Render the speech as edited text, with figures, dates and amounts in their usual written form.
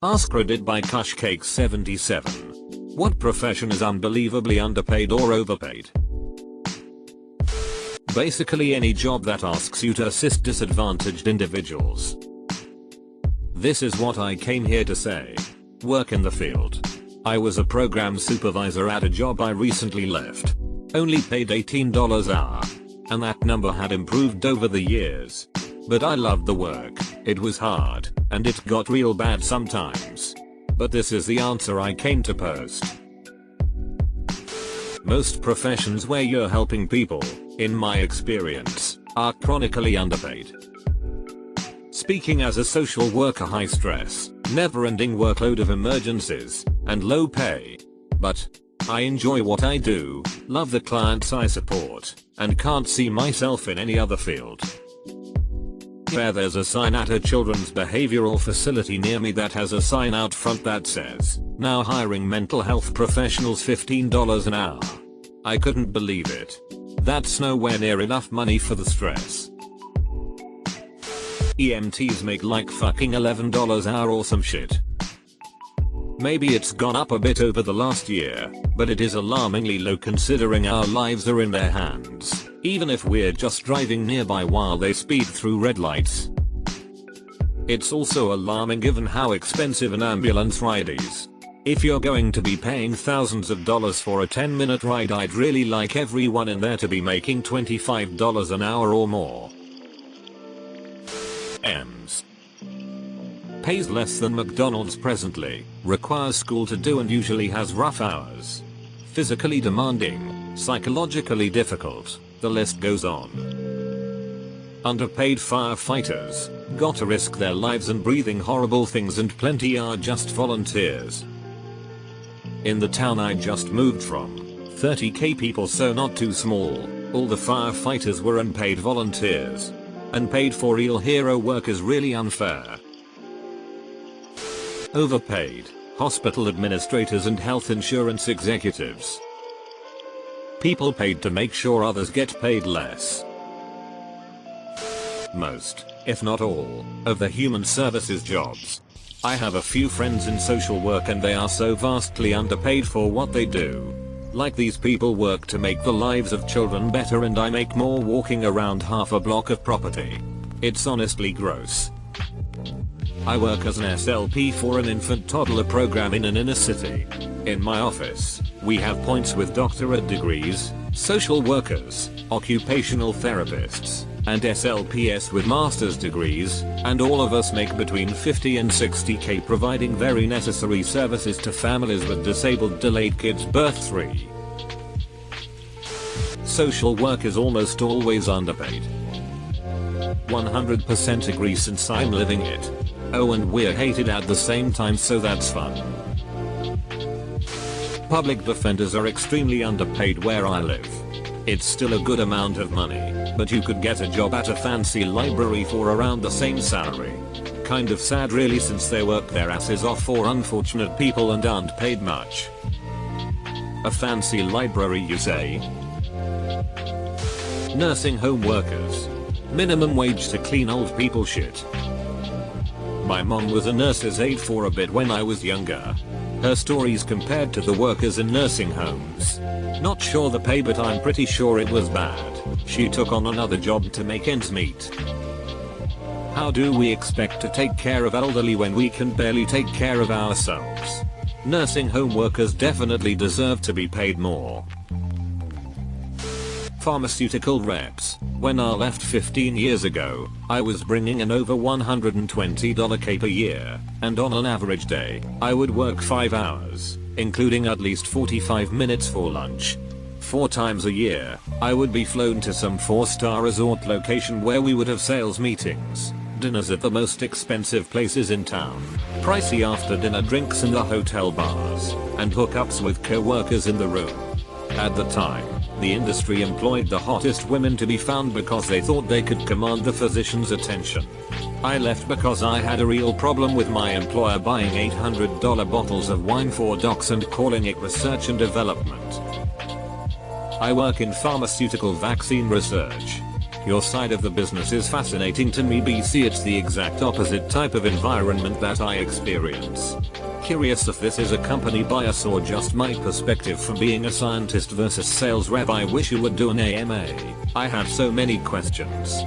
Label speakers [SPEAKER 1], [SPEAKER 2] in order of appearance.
[SPEAKER 1] Ask Reddit by Kushcake77. What profession is unbelievably underpaid or overpaid? Basically any job that asks you to assist disadvantaged individuals. This is what I came here to say. Work in the field. I was a program supervisor at a job I recently left. Only paid $18 an hour. And that number had improved over the years. But I loved the work. It was hard, and it got real bad sometimes. But this is the answer I came to post. Most professions where you're helping people, in my experience, are chronically underpaid. Speaking as a social worker, high stress, never-ending workload of emergencies, and low pay. But I enjoy what I do, love the clients I support, and can't see myself in any other field. Yeah, there's a sign at a children's behavioral facility near me that has a sign out front that says, "Now hiring mental health professionals $15 an hour." I couldn't believe it. That's nowhere near enough money for the stress. EMTs make like fucking $11 an hour or some shit. Maybe it's gone up a bit over the last year, but it is alarmingly low considering our lives are in their hands, even if we're just driving nearby while they speed through red lights. It's also alarming given how expensive an ambulance ride is. If you're going to be paying thousands of dollars for a 10-minute ride, I'd really like everyone in there to be making $25 an hour or more. EMS. Pays less than McDonald's presently, requires school to do and usually has rough hours. Physically demanding, psychologically difficult, the list goes on. Underpaid firefighters, gotta risk their lives and breathing horrible things, and plenty are just volunteers. In the town I just moved from, 30k people, so not too small, all the firefighters were unpaid volunteers. Unpaid for real hero work is really unfair. Overpaid, hospital administrators and health insurance executives. People paid to make sure others get paid less. Most, if not all, of the human services jobs. I have a few friends in social work and they are so vastly underpaid for what they do. Like, these people work to make the lives of children better and I make more walking around half a block of property. It's honestly gross. I work as an SLP for an infant toddler program in an inner city. In my office, we have points with doctorate degrees, social workers, occupational therapists, and SLPs with master's degrees, and all of us make between 50 and 60k providing very necessary services to families with disabled delayed kids birth 3. Social work is almost always underpaid. 100% agree since I'm living it. Oh, and we're hated at the same time, so that's fun. Public defenders are extremely underpaid where I live. It's still a good amount of money, but you could get a job at a fancy library for around the same salary. Kind of sad really, since they work their asses off for unfortunate people and aren't paid much. A fancy library, you say? Nursing home workers. Minimum wage to clean old people shit. My mom was a nurse's aide for a bit when I was younger. Her stories compared to the workers in nursing homes. Not sure the pay, but I'm pretty sure it was bad. She took on another job to make ends meet. How do we expect to take care of elderly when we can barely take care of ourselves? Nursing home workers definitely deserve to be paid more. Pharmaceutical reps. When I left 15 years ago, I was bringing in over $120k per year, and on an average day, I would work 5 hours, including at least 45 minutes for lunch. 4 times a year, I would be flown to some 4-star resort location where we would have sales meetings, dinners at the most expensive places in town, pricey after dinner drinks in the hotel bars, and hookups with co-workers in the room. At the time, the industry employed the hottest women to be found because they thought they could command the physician's attention. I left because I had a real problem with my employer buying $800 bottles of wine for docs and calling it research and development. I work in pharmaceutical vaccine research. Your side of the business is fascinating to me, BC. It's the exact opposite type of environment that I experience. Curious if this is a company bias or just my perspective from being a scientist versus sales rep. I wish you would do an AMA. I have so many questions.